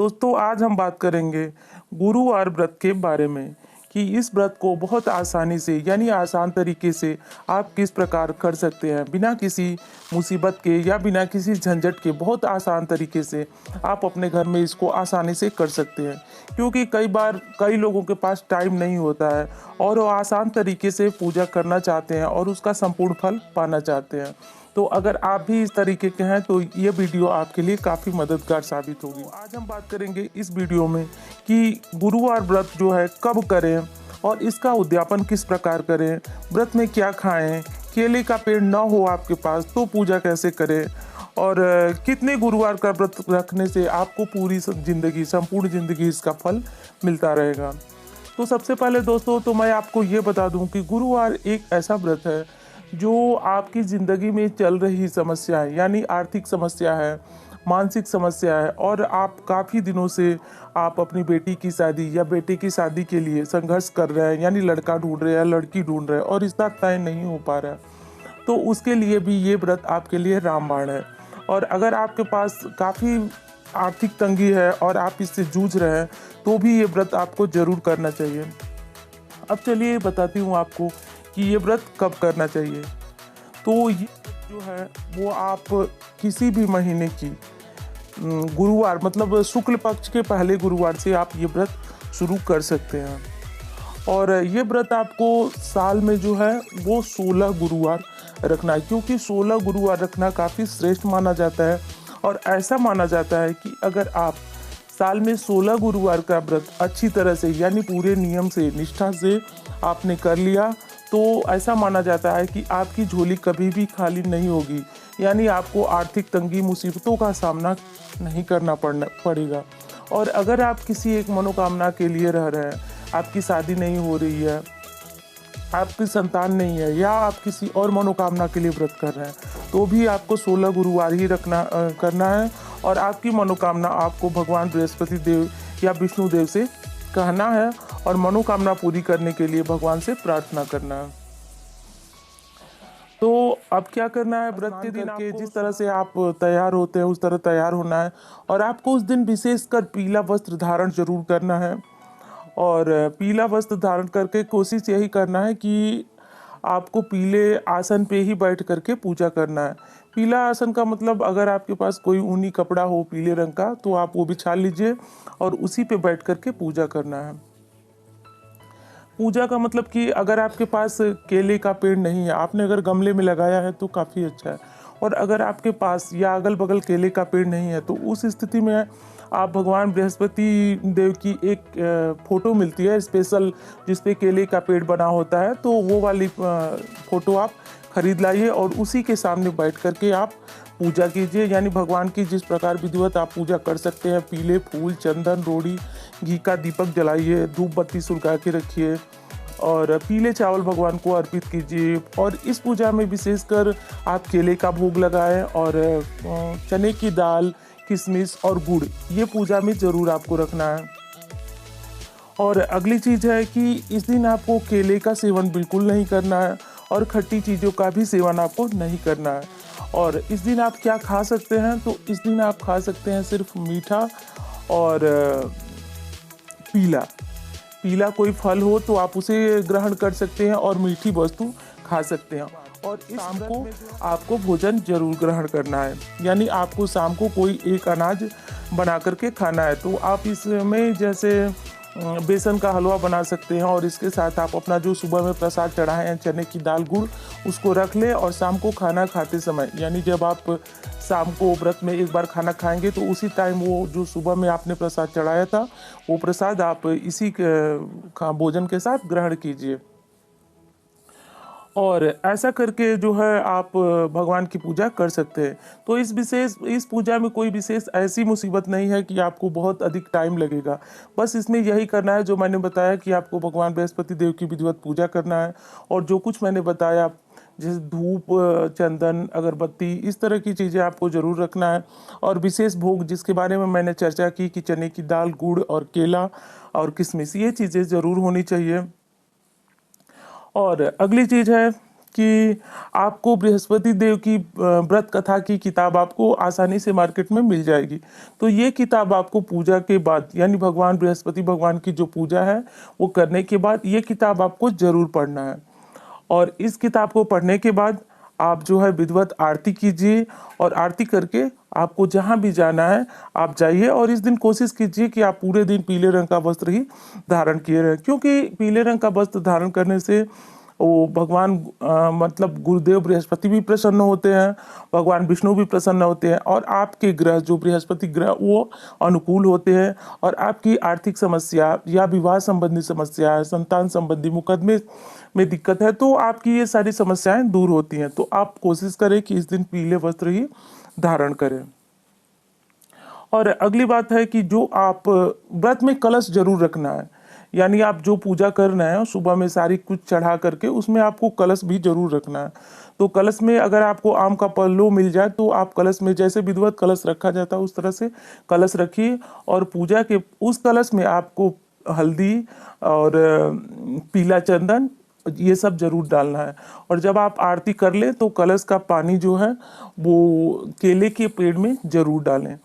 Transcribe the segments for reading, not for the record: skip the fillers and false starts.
दोस्तों आज हम बात करेंगे गुरुवार व्रत के बारे में कि इस व्रत को बहुत आसानी से यानी आसान तरीके से आप किस प्रकार कर सकते हैं बिना किसी मुसीबत के या बिना किसी झंझट के। बहुत आसान तरीके से आप अपने घर में इसको आसानी से कर सकते हैं, क्योंकि कई बार कई लोगों के पास टाइम नहीं होता है और वो आसान तरीके से पूजा करना चाहते हैं और उसका संपूर्ण फल पाना चाहते हैं। तो अगर आप भी इस तरीके के हैं तो ये वीडियो आपके लिए काफ़ी मददगार साबित होगी। आज हम बात करेंगे इस वीडियो में कि गुरुवार व्रत जो है कब करें और इसका उद्यापन किस प्रकार करें, व्रत में क्या खाएं, केले का पेड़ ना हो आपके पास तो पूजा कैसे करें और कितने गुरुवार का व्रत रखने से आपको पूरी जिंदगी संपूर्ण जिंदगी इसका फल मिलता रहेगा। तो सबसे पहले दोस्तों तो मैं आपको ये बता दूं कि गुरुवार एक ऐसा व्रत है जो आपकी ज़िंदगी में चल रही समस्या है, यानी आर्थिक समस्या है, मानसिक समस्या है और आप काफ़ी दिनों से आप अपनी बेटी की शादी या बेटे की शादी के लिए संघर्ष कर रहे हैं, यानी लड़का ढूंढ रहे हैं, लड़की ढूंढ रहे हैं और रिश्ता तय नहीं हो पा रहा है, तो उसके लिए भी ये व्रत आपके लिए रामबाण है। और अगर आपके पास काफ़ी आर्थिक तंगी है और आप इससे जूझ रहे हैं तो भी ये व्रत आपको ज़रूर करना चाहिए। अब चलिए बताती हूँ आपको कि ये व्रत कब करना चाहिए। तो ये जो है वो आप किसी भी महीने की गुरुवार मतलब शुक्ल पक्ष के पहले गुरुवार से आप ये व्रत शुरू कर सकते हैं। और ये व्रत आपको साल में जो है वो 16 गुरुवार रखना है, क्योंकि 16 गुरुवार रखना काफ़ी श्रेष्ठ माना जाता है। और ऐसा माना जाता है कि अगर आप साल में 16 गुरुवार का व्रत अच्छी तरह से यानी पूरे नियम से निष्ठा से आपने कर लिया तो ऐसा माना जाता है कि आपकी झोली कभी भी खाली नहीं होगी, यानी आपको आर्थिक तंगी मुसीबतों का सामना नहीं करना पड़ेगा। और अगर आप किसी एक मनोकामना के लिए रह रहे हैं, आपकी शादी नहीं हो रही है, आपकी संतान नहीं है या आप किसी और मनोकामना के लिए व्रत कर रहे हैं, तो भी आपको 16 गुरुवार ही करना है और आपकी मनोकामना आपको भगवान बृहस्पति देव या विष्णु देव से कहना है और मनोकामना पूरी करने के लिए भगवान से प्रार्थना करना है। तो अब क्या करना है, व्रत के दिन के जिस तरह से आप तैयार होते हैं उस तरह तैयार होना है और आपको उस दिन विशेषकर पीला वस्त्र धारण जरूर करना है। और पीला वस्त्र धारण करके कोशिश यही करना है कि आपको पीले आसन पे ही बैठ करके पूजा करना है। पीला आसन का मतलब अगर आपके पास कोई ऊनी कपड़ा हो पीले रंग का तो आप वो बिछा लीजिए और उसी पे बैठ करके पूजा करना है। पूजा का मतलब कि अगर आपके पास केले का पेड़ नहीं है, आपने अगर गमले में लगाया है तो काफ़ी अच्छा है, और अगर आपके पास या अगल बगल केले का पेड़ नहीं है तो उस स्थिति में आप भगवान बृहस्पति देव की एक फ़ोटो मिलती है स्पेशल जिस पे केले का पेड़ बना होता है, तो वो वाली फ़ोटो आप खरीद लाइए और उसी के सामने बैठ करके आप पूजा कीजिए। यानी भगवान की जिस प्रकार विधिवत आप पूजा कर सकते हैं, पीले फूल, चंदन, रोड़ी, घी का दीपक जलाइए, धूप बत्ती सुलगा के रखिए और पीले चावल भगवान को अर्पित कीजिए। और इस पूजा में विशेषकर आप केले का भोग लगाएं और चने की दाल, किशमिश और गुड़ ये पूजा में ज़रूर आपको रखना है। और अगली चीज़ है कि इस दिन आपको केले का सेवन बिल्कुल नहीं करना है और खट्टी चीज़ों का भी सेवन आपको नहीं करना है। और इस दिन आप क्या खा सकते हैं, तो इस दिन आप खा सकते हैं सिर्फ मीठा और पीला कोई फल हो तो आप उसे ग्रहण कर सकते हैं और मीठी वस्तु खा सकते हैं। और इस शाम को आपको भोजन जरूर ग्रहण करना है, यानी आपको शाम को कोई एक अनाज बना करके खाना है। तो आप इसमें जैसे बेसन का हलवा बना सकते हैं और इसके साथ आप अपना जो सुबह में प्रसाद चढ़ाए हैं चने की दाल गुड़ उसको रख लें और शाम को खाना खाते समय यानी जब आप शाम को व्रत में एक बार खाना खाएंगे तो उसी टाइम वो जो सुबह में आपने प्रसाद चढ़ाया था वो प्रसाद आप इसी भोजन के साथ ग्रहण कीजिए। और ऐसा करके जो है आप भगवान की पूजा कर सकते हैं। तो इस पूजा में कोई विशेष ऐसी मुसीबत नहीं है कि आपको बहुत अधिक टाइम लगेगा, बस इसमें यही करना है जो मैंने बताया कि आपको भगवान बृहस्पति देव की विधिवत पूजा करना है और जो कुछ मैंने बताया जैसे धूप, चंदन, अगरबत्ती इस तरह की चीज़ें आपको ज़रूर रखना है। और विशेष भोग जिसके बारे में मैंने चर्चा की कि चने की दाल, गुड़ और केला और किशमिश ये चीज़ें ज़रूर होनी चाहिए। और अगली चीज़ है कि आपको बृहस्पति देव की व्रत कथा की किताब आपको आसानी से मार्केट में मिल जाएगी। तो ये किताब आपको पूजा के बाद यानी भगवान बृहस्पति भगवान की जो पूजा है वो करने के बाद ये किताब आपको जरूर पढ़ना है। और इस किताब को पढ़ने के बाद आप जो है विधिवत आरती कीजिए और आरती करके आपको जहाँ भी जाना है आप जाइए। और इस दिन कोशिश कीजिए कि आप पूरे दिन पीले रंग का वस्त्र ही धारण किए रहें, क्योंकि पीले रंग का वस्त्र धारण करने से वो भगवान मतलब गुरुदेव बृहस्पति भी प्रसन्न होते हैं, भगवान विष्णु भी प्रसन्न होते हैं और आपके ग्रह जो बृहस्पति ग्रह वो अनुकूल होते हैं। और आपकी आर्थिक समस्या या विवाह संबंधी समस्या, संतान संबंधी मुकदमे में दिक्कत है तो आपकी ये सारी समस्याएं दूर होती हैं। तो आप कोशिश करें कि इस दिन पीले वस्त्र ही धारण करें। और अगली बात है कि जो आप व्रत में कलश जरूर रखना है, यानी आप जो पूजा कर रहे हैं सुबह में सारी कुछ चढ़ा करके उसमें आपको कलश भी जरूर रखना है। तो कलश में अगर आपको आम का पल्लू मिल जाए तो आप कलश में जैसे विधिवत कलश रखा जाता है उस तरह से कलश रखिए। और पूजा के उस कलश में आपको हल्दी और पीला चंदन ये सब जरूर डालना है। और जब आप आरती कर ले तो कलश का पानी जो है वो केले के पेड़ में जरूर डालें।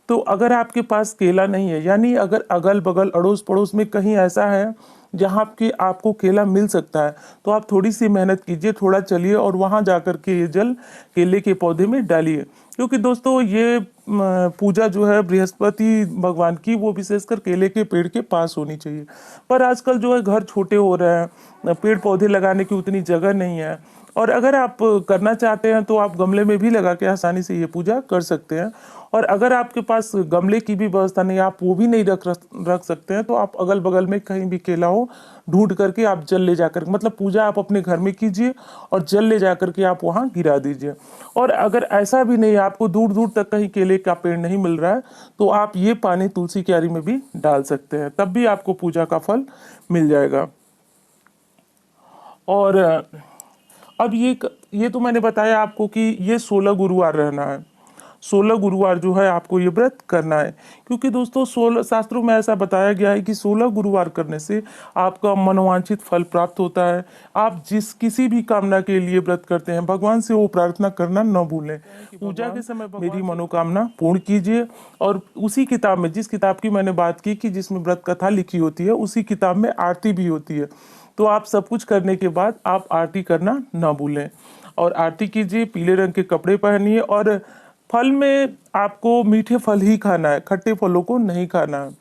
तो अगर आपके पास केला नहीं है, यानी अगर अगल बगल अड़ोस पड़ोस में कहीं ऐसा है जहाँ के आपको केला मिल सकता है तो आप थोड़ी सी मेहनत कीजिए, थोड़ा चलिए और वहाँ जाकर के ये जल केले के पौधे में डालिए। क्योंकि दोस्तों ये पूजा जो है बृहस्पति भगवान की वो विशेषकर केले के पेड़ के पास होनी चाहिए। पर आजकल जो है घर छोटे हो रहे हैं, पेड़ पौधे लगाने की उतनी जगह नहीं है। और अगर आप करना चाहते हैं तो आप गमले में भी लगा के आसानी से ये पूजा कर सकते हैं। और अगर आपके पास गमले की भी व्यवस्था नहीं, आप वो भी नहीं रख सकते हैं तो आप अगल बगल में कहीं भी केला हो ढूंढ करके आप जल ले जाकर, मतलब पूजा आप अपने घर में कीजिए और जल ले जाकर के आप वहाँ गिरा दीजिए। और अगर ऐसा भी नहीं, आपको दूर दूर तक कहीं केले का पेड़ नहीं मिल रहा है तो आप ये पानी तुलसी क्यारी में भी डाल सकते हैं, तब भी आपको पूजा का फल मिल जाएगा। और अब ये तो मैंने बताया आपको कि ये 16 गुरुवार रहना है। 16 गुरुवार जो है आपको ये व्रत करना है, क्योंकि दोस्तों 16 शास्त्रों में ऐसा बताया गया है कि 16 गुरुवार करने से आपका मनोवांछित फल प्राप्त होता है। आप जिस किसी भी कामना के लिए व्रत करते हैं भगवान से वो प्रार्थना करना न भूलें। पूजा के समय मेरी मनोकामना पूर्ण कीजिए। और उसी किताब में, जिस किताब की मैंने बात की कि जिसमें व्रत कथा लिखी होती है, उसी किताब में आरती भी होती है। तो आप सब कुछ करने के बाद आप आरती करना ना भूलें और आरती कीजिए, पीले रंग के कपड़े पहनिए। और फल में आपको मीठे फल ही खाना है, खट्टे फलों को नहीं खाना है।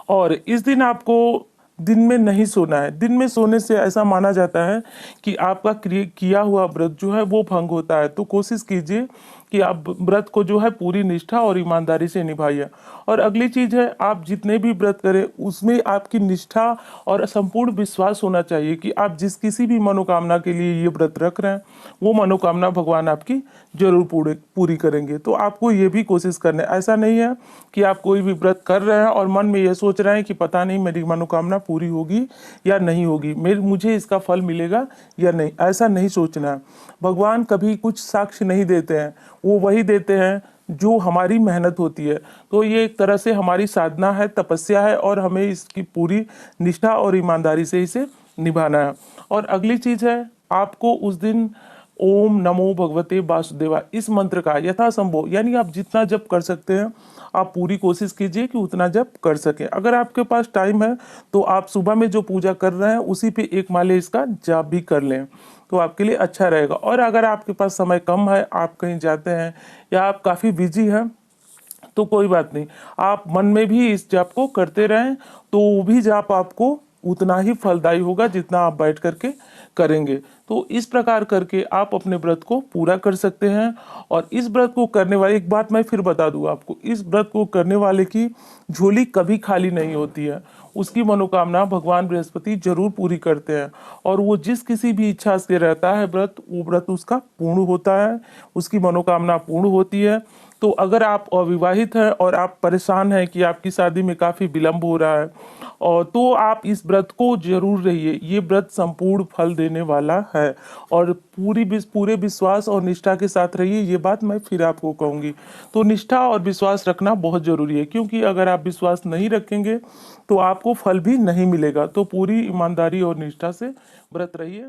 और इस दिन आपको दिन में नहीं सोना है। दिन में सोने से ऐसा माना जाता है कि आपका किया हुआ व्रत जो है वो भंग होता है। तो कोशिश कीजिए कि आप व्रत को जो है पूरी निष्ठा और ईमानदारी से निभाइए। और अगली चीज है, आप जितने भी व्रत करें उसमें आपकी निष्ठा और संपूर्ण विश्वास होना चाहिए कि आप जिस किसी भी मनोकामना के लिए ये व्रत रख रहे हैं वो मनोकामना भगवान आपकी जरूर पूरी करेंगे। तो आपको ये भी कोशिश करना है। ऐसा नहीं है कि आप कोई भी व्रत कर रहे हैं और मन में ये सोच रहे हैं कि पता नहीं मेरी मनोकामना पूरी होगी या नहीं होगी, मुझे इसका फल मिलेगा या नहीं, ऐसा नहीं सोचना है। भगवान कभी कुछ साक्ष्य नहीं देते हैं, वो वही देते हैं जो हमारी मेहनत होती है। तो ये एक तरह से हमारी साधना है, तपस्या है और हमें इसकी पूरी निष्ठा और ईमानदारी से इसे निभाना है। और अगली चीज है, आपको उस दिन ओम नमो भगवते वासुदेवा इस मंत्र का यथासंभव, यानी आप जितना जप कर सकते हैं आप पूरी कोशिश कीजिए कि उतना जप कर सकें। अगर आपके पास टाइम है तो आप सुबह में जो पूजा कर रहे हैं उसी पे एक माले इसका जाप भी कर लें तो आपके लिए अच्छा रहेगा। और अगर आपके पास समय कम है, आप कहीं जाते हैं या आप काफ़ी बिजी हैं तो कोई बात नहीं, आप मन में भी इस जाप को करते रहें तो वो भी जाप आपको उतना ही फलदायी होगा जितना आप बैठ करके करेंगे। तो इस प्रकार करके आप अपने व्रत को पूरा कर सकते हैं। और इस व्रत को करने वाले, एक बात मैं फिर बता दूं आपको, इस व्रत को करने वाले की झोली कभी खाली नहीं होती है। उसकी मनोकामना भगवान बृहस्पति जरूर पूरी करते हैं और वो जिस किसी भी इच्छा से रहता है व्रत, वो व्रत उसका पूर्ण होता है, उसकी मनोकामना पूर्ण होती है। तो अगर आप अविवाहित हैं और आप परेशान हैं कि आपकी शादी में काफ़ी विलंब हो रहा है और तो आप इस व्रत को जरूर रहिए। ये व्रत संपूर्ण फल देने वाला है और पूरे विश्वास और निष्ठा के साथ रहिए। ये बात मैं फिर आपको कहूँगी। तो निष्ठा और विश्वास रखना बहुत ज़रूरी है, क्योंकि अगर आप विश्वास नहीं रखेंगे तो आपको फल भी नहीं मिलेगा। तो पूरी ईमानदारी और निष्ठा से व्रत रहिए।